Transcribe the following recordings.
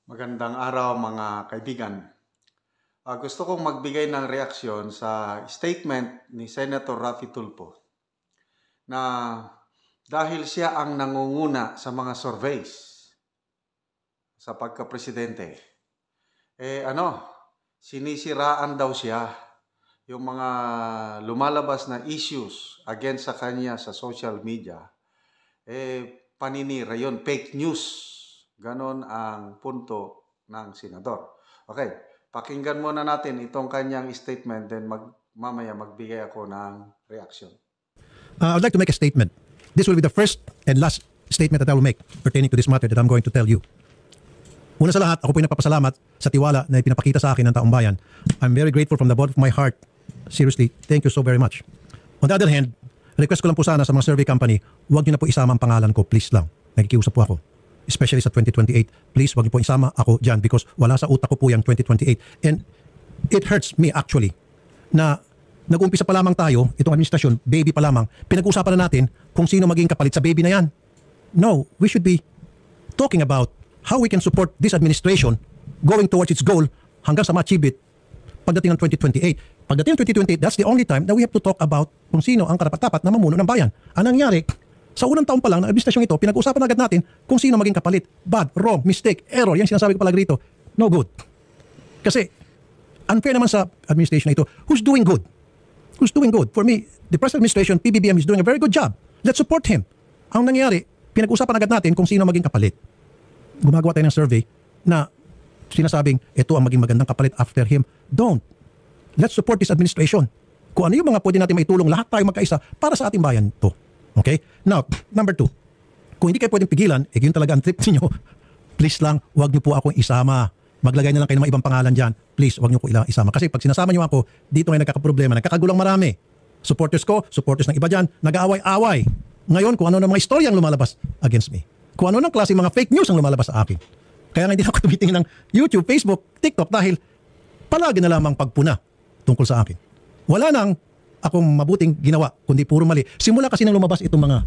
Magandang araw mga kaibigan. Gusto kong magbigay ng reaksyon sa statement ni Senator Raffy Tulfo na dahil siya ang nangunguna sa mga surveys sa pagka-presidente, sinisiraan daw siya yung mga lumalabas na issues against sa kanya sa social media. Paninira yun, fake news. Ganon ang punto ng senador. Okay, pakinggan muna natin itong kanyang statement, then mamaya magbigay ako ng reaction. I would like to make a statement. This will be the first and last statement that I will make pertaining to this matter that I'm going to tell you. Una sa lahat, ako po ay nagpapasalamat sa tiwala na ipinapakita sa akin ng taong bayan. I'm very grateful from the bottom of my heart. Seriously, thank you so very much. On the other hand, request ko lang po sana sa mga survey company, huwag niyo na po isama ang pangalan ko, please lang. Nakikiusap po ako. Especially sa 2028, please wag niyo po isama ako dyan because wala sa utak ko po yung 2028. And it hurts me actually na nag-umpisa pa lamang tayo, itong administrasyon, baby pa lamang, pinag-uusapan na natin kung sino maging kapalit sa baby na yan. No, we should be talking about how we can support this administration going towards its goal hanggang sa ma-achieve it pagdating ng 2028. Pagdating ng 2028, that's the only time that we have to talk about kung sino ang karapat-dapat na mamuno ng bayan. Ang nangyari, sa unang taon pa lang ng administrasyong ito, pinag-usapan agad natin kung sino maging kapalit. Bad, wrong, mistake, error. Yan sinasabi ko palagi rito. No good. Kasi unfair naman sa administration na ito. Who's doing good? Who's doing good? For me, the present administration, PBBM, is doing a very good job. Let's support him. Ang nangyari, pinag-usapan agad natin kung sino maging kapalit. Gumagawa tayo ng survey na sinasabing ito ang maging magandang kapalit after him. Don't. Let's support this administration. Kung ano yung mga pwede natin maitulong, lahat tayo magkaisa para sa ating bayan to. Okay? Now, number 2. Kung hindi kayo pwedeng pigilan, yun talaga ang trip niyo. Please lang, huwag niyo po akong isama. Maglagay na lang kayo ng mga ibang pangalan dyan. Please, huwag niyo po isama. Kasi pag sinasama niyo ako, dito ngayon nagkakaproblema. Nagkakagulang marami. Supporters ko, supporters ng iba dyan, nag-aaway-away. Ngayon, kung ano ng mga istoryang lumalabas against me. Kung ano ng klase mga fake news ang lumalabas sa akin. Kaya nga hindi ako tumitingin ng YouTube, Facebook, TikTok dahil palagi na lamang pagpuna tungkol sa akin. Wala nang akong mabuting ginawa, kundi puro mali. Simula kasi nang lumabas itong mga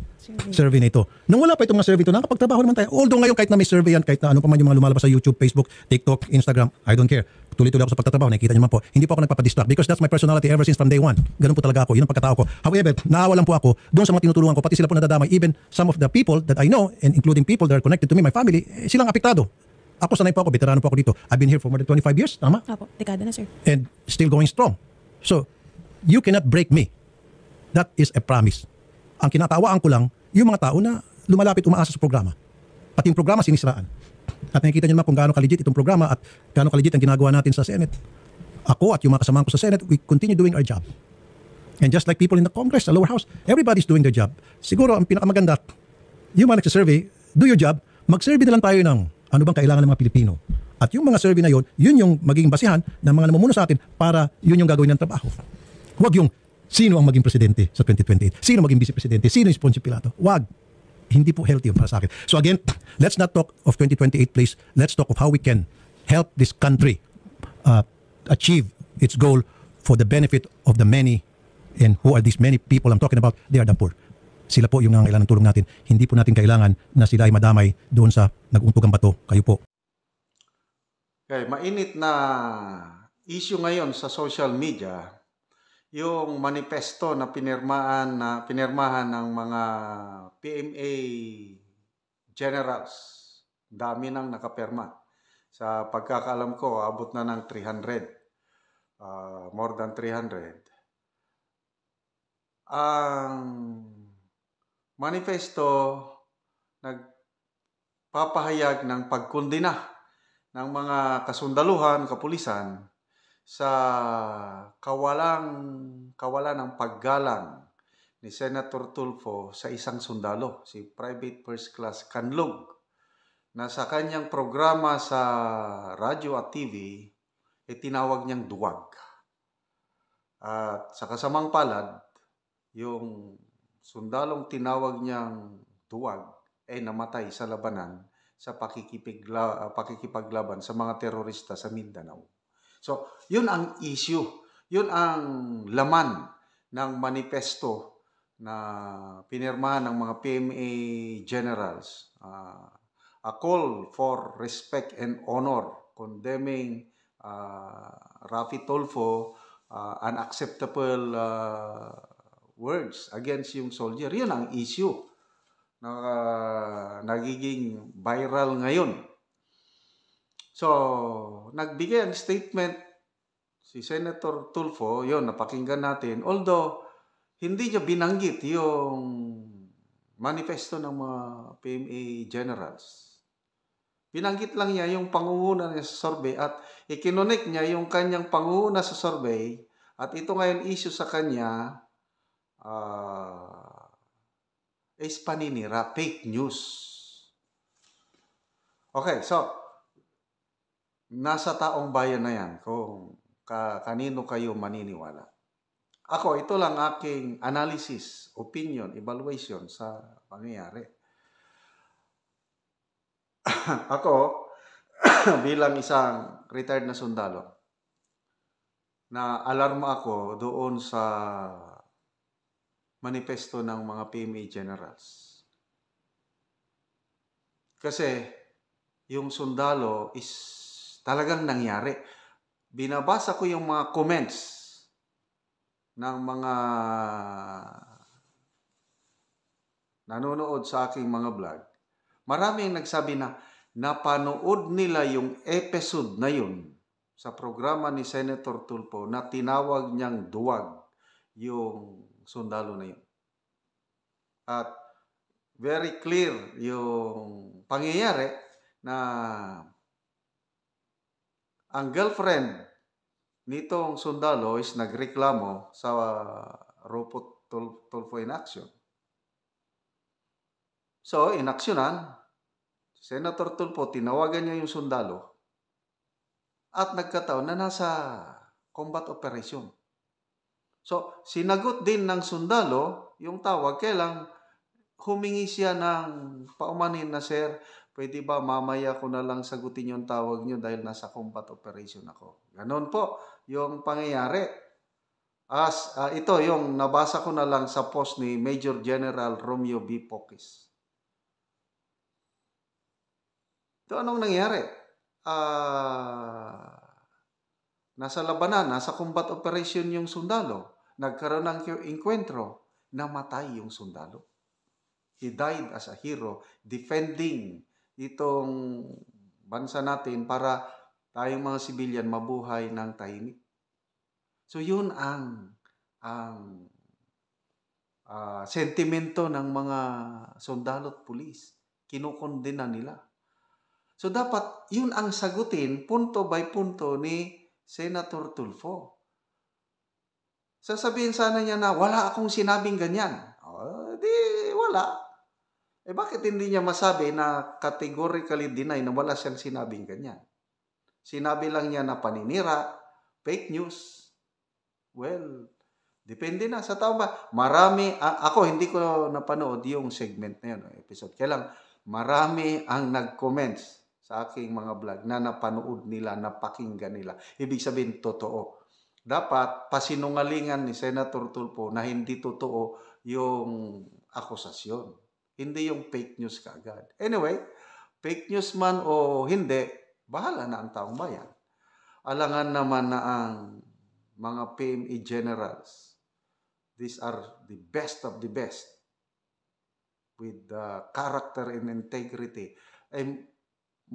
survey na ito. Nung wala pa itong mga survey ito, nakapagtrabaho naman tayo. Although ngayon kahit na may survey yan, kahit na ano pa man yung mga lumalabas sa YouTube, Facebook, TikTok, Instagram, I don't care. Tuloy-tuloy ako sa pagtatrabaho, nakikita niyo man po. Hindi po ako nagpapadistract because that's my personality ever since from day one. Ganun po talaga ako, yun ang pagkatao ko. However, naawa lang po ako doon sa mga tinutulungan ko, pati sila po nadadamay. Even some of the people that I know, and including people that are connected to me, my family, silang apektado. Ako sanay po ako, veterano po ako dito. I've been here for more than 25 years, tama? Opo, dekada na sir. And still going strong. So, you cannot break me. That is a promise. Ang kinatawaan ko lang, yung mga tao na lumalapit umaasa sa programa. Pati yung programa sinisiraan. At nakikita niyo naman kung gaano ka-legit itong programa at gaano ka-legit ang ginagawa natin sa Senate. Ako at yung mga kasamahan ko sa Senate, we continue doing our job. And just like people in the Congress, sa lower house, everybody's doing their job. Siguro ang pinakamaganda, yung mga nagsasurvey, do your job, mag-survey na lang tayo ng ano bang kailangan ng mga Pilipino. At yung mga survey na yun yung magiging basihan ng mga namumuno sa atin para yun yung gagawin ng trabaho. Huwag yung sino ang maging presidente sa 2028? Sino maging vice-presidente? Sino yung Poncio Pilato? Wag. Hindi po healthy yun para sa akin. So again, let's not talk of 2028 please. Let's talk of how we can help this country achieve its goal for the benefit of the many. And who are these many people I'm talking about? They are the poor. Sila po yung nangangailangan ng tulong natin. Hindi po natin kailangan na sila ay madamay doon sa nag-untog ang bato. Kayo po. Okay, mainit na issue ngayon sa social media yung manifesto na pinirmahan ng mga PMA generals. Dami nang nakapirma. Sa pagkakaalam ko, abot na ng 300. More than 300. Ang manifesto nagpapahayag ng pagkondena ng mga kasundaluhan, kapulisan sa kawalan ng paggalang ni Senator Tulfo sa isang sundalo, si Private First Class Canlog, na sa kanyang programa sa radyo at TV, tinawag niyang duwag. At sa kasamang palad, yung sundalong tinawag niyang duwag ay namatay sa labanan sa pakikipaglaban sa mga terorista sa Mindanao. So, yun ang issue. Yun ang laman ng manifesto na pinirmahan ng mga PMA generals. a call for respect and honor, condemning Rafi Tulfo, unacceptable words against yung soldier. Yun ang issue na nagiging viral ngayon. So, nagbigay ang statement si Senator Tulfo, yun, napakinggan natin. Although, hindi niya binanggit yung manifesto ng mga PMA generals. Binanggit lang niya yung pangunguna niya sa survey at ikinonek niya yung kanyang pangunguna sa survey at ito ngayon issue sa kanya is paninira, fake news. Okay, so nasa taong bayan na yan kung kanino kayo maniniwala. Ako, ito lang aking analysis, opinion, evaluation sa pangyayari. Ako, bilang isang retired na sundalo, na alarma ako doon sa manifesto ng mga PMA generals. Kasi yung sundalo is talagang nangyari. Binabasa ko yung mga comments ng mga nanonood sa aking mga vlog. Maraming nagsabi na napanood nila yung episode na yun sa programa ni Senator Tulfo na tinawag niyang duwag yung sundalo na yun. At very clear yung pangyayari na ang girlfriend nitong sundalo is nagreklamo sa Rafi Tulfo in action. So, inaksyonan, Senator Tulfo, tinawagan niya yung sundalo at nagkataon na nasa combat operation. So, sinagot din ng sundalo yung tawag, kailang humingi siya ng paumanin na, "Sir, pwede ba mamaya ko na lang sagutin yung tawag niyo dahil nasa combat operation ako." Ganon po yung pangyayari. Ito yung nabasa ko na lang sa post ni Major General Romeo B. Pocis. Ito anong nangyari? Nasa labanan, nasa combat operation yung sundalo. Nagkaroon ng enkwentro, namatay yung sundalo. He died as a hero, defending itong bansa natin para tayong mga sibilyan mabuhay ng tahimik. So yun ang sentimento ng mga sundalo at pulis. Kinukondena nila. So dapat yun ang sagutin punto by punto ni Senator Tulfo. Sasabihin sana niya na wala akong sinabing ganyan. Di wala. Bakit hindi niya masabi na categorically deny na wala siyang sinabing ganyan? Sinabi lang niya na paninira, fake news. Well, depende na sa tao ba. Marami, ako hindi ko napanood yung segment na yun, episode. Kaya lang, marami ang nag-comments sa aking mga vlog na napanood nila, napakinggan nila. Ibig sabihin, totoo. Dapat pasinungalingan ni Senator Tulfo na hindi totoo yung akusasyon. Hindi yung fake news kaagad. Anyway, fake news man o hindi, bahala na ang taong bayan. Alangan naman na ang mga PMA generals, these are the best of the best with character and integrity. Ay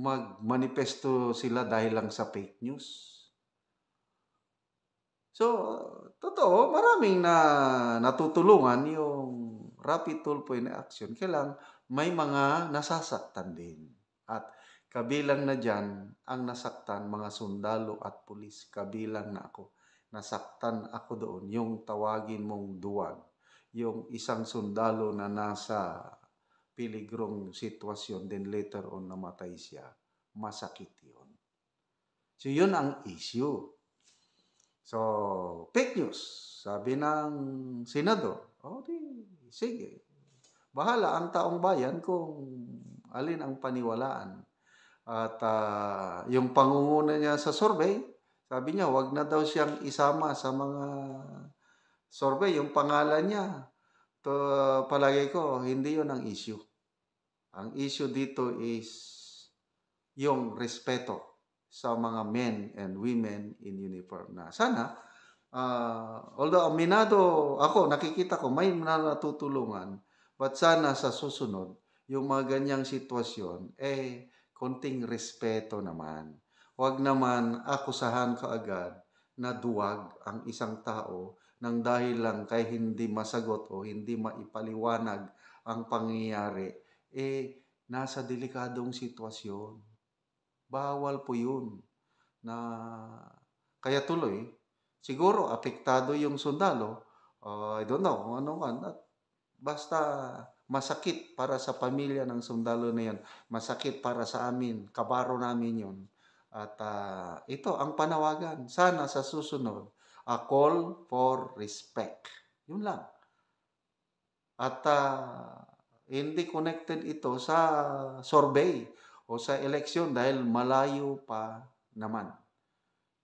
magmanifesto sila dahil lang sa fake news. So, totoo, maraming natutulungan yung Rafi Tulfo in action. Kailang may mga nasasaktan din. At kabilang na dyan ang nasaktan mga sundalo at pulis. Kabilang na ako. Nasaktan ako doon. Yung tawagin mong duwag. Yung isang sundalo na nasa piligrong sitwasyon, then later on namatay siya. Masakit yun. So, yun ang issue. So, fake news. Sabi ng senador, sige. Bahala ang taong bayan kung alin ang paniwalaan. At yung pangunguna niya sa survey, sabi niya, wag na daw siyang isama sa mga survey. Yung pangalan niya, palagay ko, hindi yun ang issue. Ang issue dito is yung respeto sa mga men and women in uniform na sana, although aminado ako, nakikita ko may natutulungan, but sana sa susunod, yung mga ganyang sitwasyon, konting respeto naman. Huwag naman akusahan kaagad na duwag ang isang tao nang dahil lang kay hindi masagot o hindi maipaliwanag ang pangyayari, nasa delikadong sitwasyon. Bawal po yun na kaya tuloy, siguro apektado yung sundalo. I don't know kung ano man. Basta masakit para sa pamilya ng sundalo na yun. Masakit para sa amin. Kabaro namin yun. At ito ang panawagan. Sana sa susunod, a call for respect. Yun lang. At hindi connected ito sa survey o sa eleksyon dahil malayo pa naman.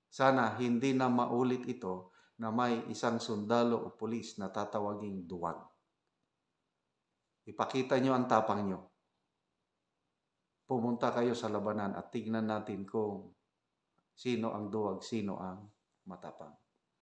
Sana hindi na maulit ito na may isang sundalo o pulis na tatawaging duwag. Ipakita nyo ang tapang nyo. Pumunta kayo sa labanan at tignan natin kung sino ang duwag, sino ang matapang.